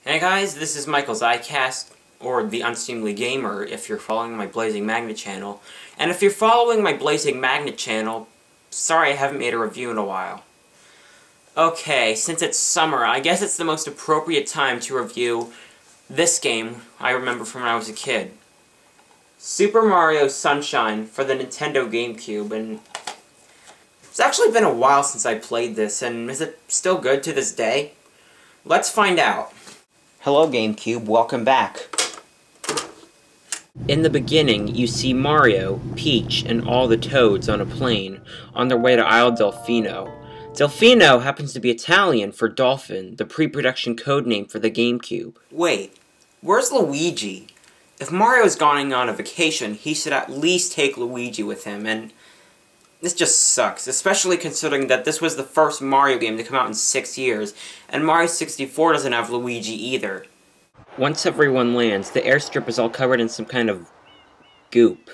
Hey guys, this is Michael's iCast, or the Unseemly Gamer if you're following my Blazing Magnet channel. And if you're following my Blazing Magnet channel, sorry I haven't made a review in a while. Okay, since it's summer, I guess it's the most appropriate time to review this game I remember from when I was a kid. Super Mario Sunshine for the Nintendo GameCube, and it's actually been a while since I played this, and is it still good to this day? Let's find out. Hello GameCube, welcome back. In the beginning, you see Mario, Peach, and all the Toads on a plane, on their way to Isle Delfino. Delfino happens to be Italian for Dolphin, the pre-production codename for the GameCube. Wait, where's Luigi? If Mario's going on a vacation, he should at least take Luigi with him, and this just sucks, especially considering that this was the first Mario game to come out in 6 years, and Mario 64 doesn't have Luigi either. Once everyone lands, the airstrip is all covered in some kind of goop.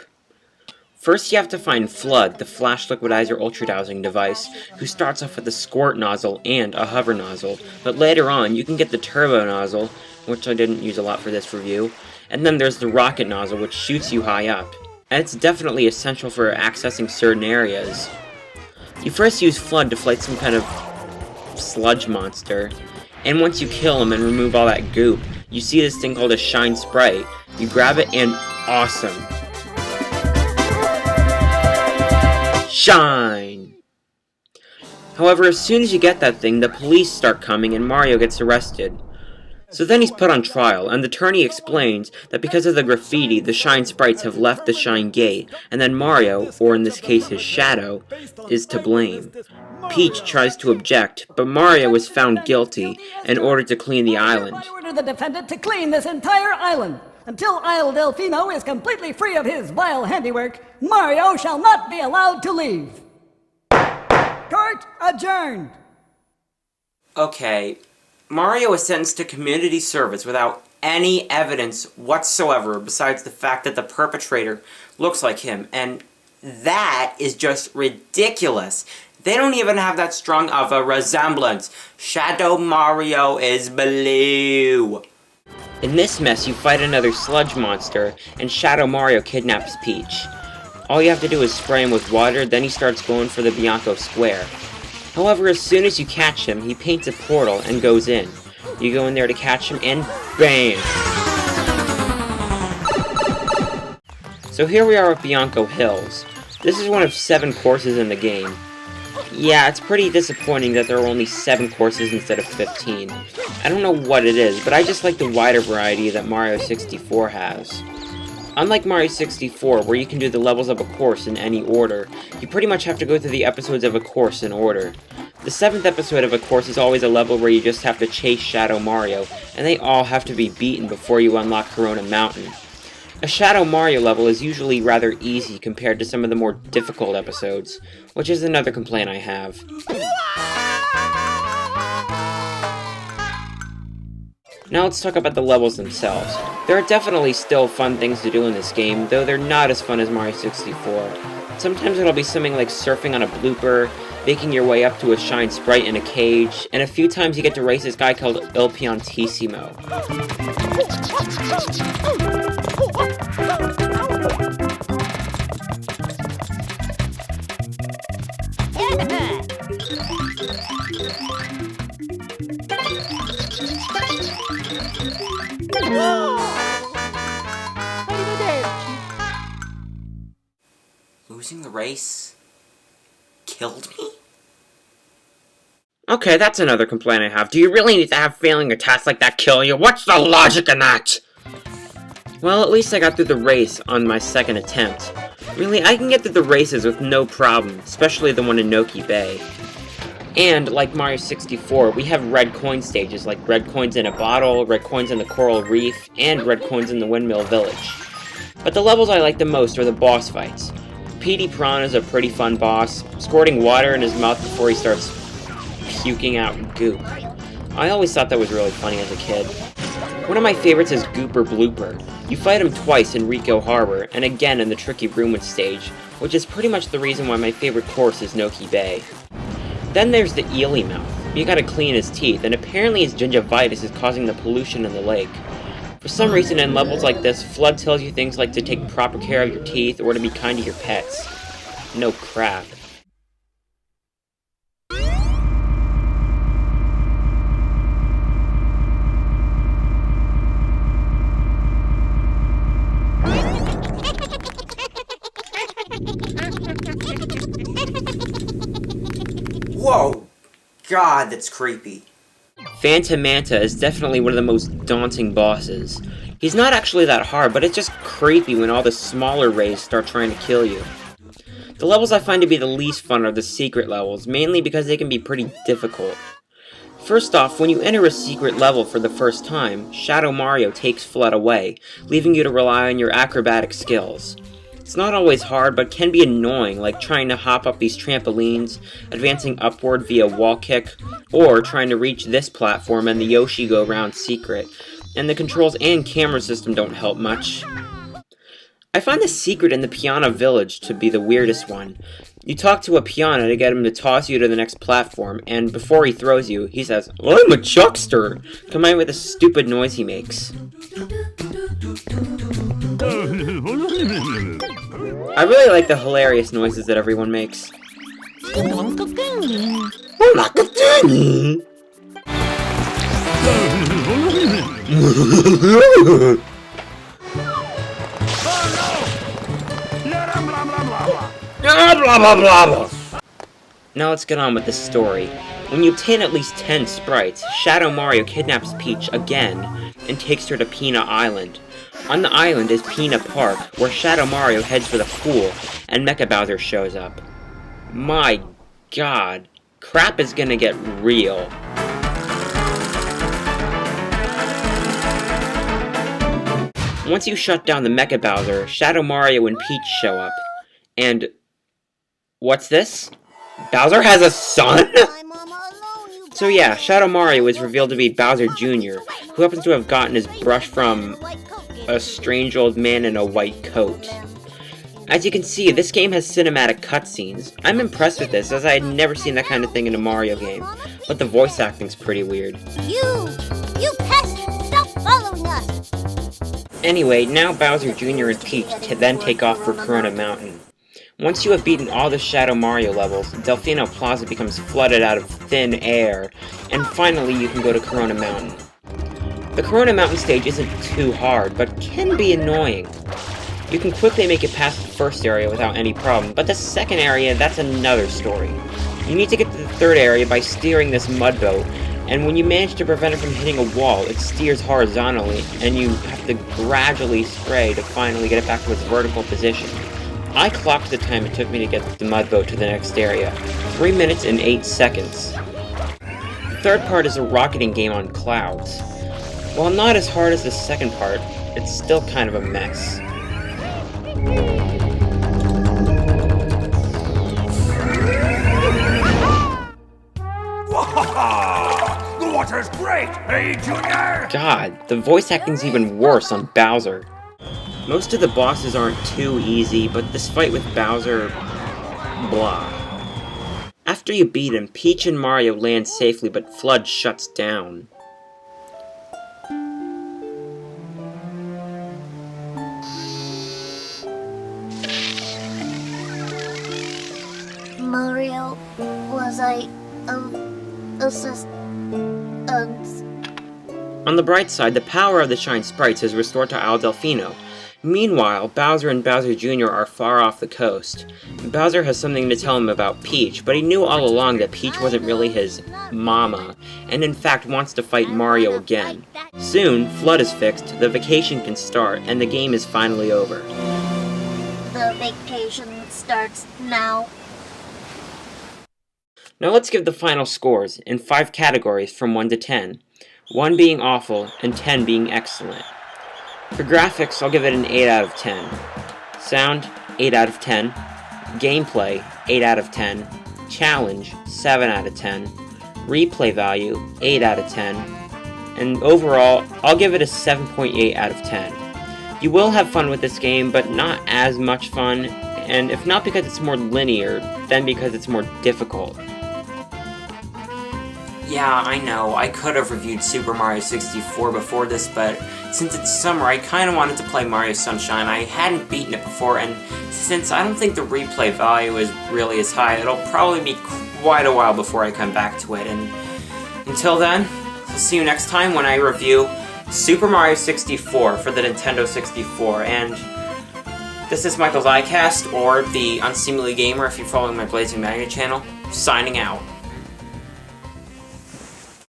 First you have to find Flood, the Flash Liquidizer Ultra Dowsing device, who starts off with a squirt nozzle and a hover nozzle, but later on you can get the turbo nozzle, which I didn't use a lot for this review, and then there's the rocket nozzle, which shoots you high up. And it's definitely essential for accessing certain areas. You first use Flood to fight some kind of sludge monster, and once you kill him and remove all that goop, you see this thing called a Shine Sprite. You grab it and awesome! Shine! However, as soon as you get that thing, the police start coming and Mario gets arrested. So then he's put on trial, and the attorney explains that because of the graffiti, the Shine Sprites have left the Shine Gate, and then Mario, or in this case his shadow, is to blame. Peach tries to object, but Mario is found guilty and ordered to clean the island. I order the defendant to clean this entire island. Until Isle Delfino is completely free of his vile handiwork, Mario shall not be allowed to leave. Court adjourned. Okay. Mario is sentenced to community service without any evidence whatsoever besides the fact that the perpetrator looks like him, and that is just ridiculous. They don't even have that strong of a resemblance. Shadow Mario is blue. In this mess, you fight another sludge monster, and Shadow Mario kidnaps Peach. All you have to do is spray him with water, then he starts going for the Bianco Square. However, as soon as you catch him, he paints a portal and goes in. You go in there to catch him, and BAM! So here we are at Bianco Hills. This is one of 7 courses in the game. Yeah, it's pretty disappointing that there are only 7 courses instead of 15. I don't know what it is, but I just like the wider variety that Mario 64 has. Unlike Mario 64, where you can do the levels of a course in any order, you pretty much have to go through the episodes of a course in order. The 7th episode of a course is always a level where you just have to chase Shadow Mario, and they all have to be beaten before you unlock Corona Mountain. A Shadow Mario level is usually rather easy compared to some of the more difficult episodes, which is another complaint I have. Now let's talk about the levels themselves. There are definitely still fun things to do in this game, though they're not as fun as Mario 64. Sometimes it'll be something like surfing on a blooper, making your way up to a Shine Sprite in a cage, and a few times you get to race this guy called Il Piantissimo. Losing the race killed me? Okay, that's another complaint I have. Do you really need to have failing a task like that kill you? What's the logic in that? Well, at least I got through the race on my 2nd attempt. Really, I can get through the races with no problem, especially the one in Noki Bay. And, like Mario 64, we have red coin stages, like red coins in a bottle, red coins in the coral reef, and red coins in the Windmill Village. But the levels I like the most are the boss fights. Petey Piranha is a pretty fun boss, squirting water in his mouth before he starts puking out goop. I always thought that was really funny as a kid. One of my favorites is Gooper Blooper. You fight him twice in Rico Harbor, and again in the Tricky Ruin stage, which is pretty much the reason why my favorite course is Noki Bay. Then there's the Eely Mouth. you gotta clean his teeth, and apparently his gingivitis is causing the pollution in the lake. For some reason, in levels like this, Flood tells you things like to take proper care of your teeth or to be kind to your pets. No crap. Whoa! God, that's creepy. Phantom Manta is definitely one of the most daunting bosses. He's not actually that hard, but it's just creepy when all the smaller rays start trying to kill you. The levels I find to be the least fun are the secret levels, mainly because they can be pretty difficult. First off, when you enter a secret level for the first time, Shadow Mario takes Flood away, leaving you to rely on your acrobatic skills. It's not always hard, but can be annoying, like trying to hop up these trampolines, advancing upward via wall kick, or trying to reach this platform and the Yoshi Go Round secret, and the controls and camera system don't help much. I find the secret in the Piana Village to be the weirdest one. You talk to a piano to get him to toss you to the next platform, and before he throws you, he says, "I'm a chuckster!" combined with the stupid noise he makes. I really like the hilarious noises that everyone makes. Now let's get on with the story. When you obtain at least 10 sprites, Shadow Mario kidnaps Peach again and takes her to Peanut Island. On the island is Peanut Park, where Shadow Mario heads for the pool, and Mecha Bowser shows up. My god, crap is gonna get real. Once you shut down the Mecha Bowser, Shadow Mario and Peach show up. And... what's this? Bowser has a son?! So yeah, Shadow Mario is revealed to be Bowser Jr., who happens to have gotten his brush from a strange old man in a white coat. As you can see, this game has cinematic cutscenes. I'm impressed with this, as I had never seen that kind of thing in a Mario game, but the voice acting's pretty weird. You pest! Stop following us! Anyway, now Bowser Jr. and Peach then take off for Corona Mountain. Once you have beaten all the Shadow Mario levels, Delfino Plaza becomes flooded out of thin air, and finally you can go to Corona Mountain. The Corona Mountain stage isn't too hard, but can be annoying. You can quickly make it past the first area without any problem, but the second area, that's another story. You need to get to the third area by steering this mud boat, and when you manage to prevent it from hitting a wall, it steers horizontally, and you have to gradually spray to finally get it back to its vertical position. I clocked the time it took me to get the mud boat to the next area, 3 minutes and 8 seconds. The third part is a rocketing game on clouds. While not as hard as the second part, it's still kind of a mess. The water's great, hey Junior? God, the voice acting's even worse on Bowser. Most of the bosses aren't too easy, but this fight with Bowser... blah. After you beat him, Peach and Mario land safely, but Flood shuts down. Mario, was I, On the bright side, the power of the Shine Sprites is restored to Isle Delfino. Meanwhile, Bowser and Bowser Jr. are far off the coast. Bowser has something to tell him about Peach, but he knew all along that Peach wasn't really his mama, and in fact wants to fight Mario again. Soon, Flood is fixed, the vacation can start, and the game is finally over. The vacation starts now. Now let's give the final scores, in 5 categories from 1 to 10. 1 being awful, and 10 being excellent. For graphics, I'll give it an 8 out of 10. Sound, 8 out of 10. Gameplay, 8 out of 10. Challenge, 7 out of 10. Replay value, 8 out of 10. And overall, I'll give it a 7.8 out of 10. You will have fun with this game, but not as much fun, and if not because it's more linear, then because it's more difficult. Yeah, I know, I could have reviewed Super Mario 64 before this, but since it's summer, I kinda wanted to play Mario Sunshine. I hadn't beaten it before, and since I don't think the replay value is really as high, it'll probably be quite a while before I come back to it, and until then, I'll see you next time when I review Super Mario 64 for the Nintendo 64, and this is Michael's iCast, or the Unseemly Gamer if you're following my Blazing Magnet channel, signing out.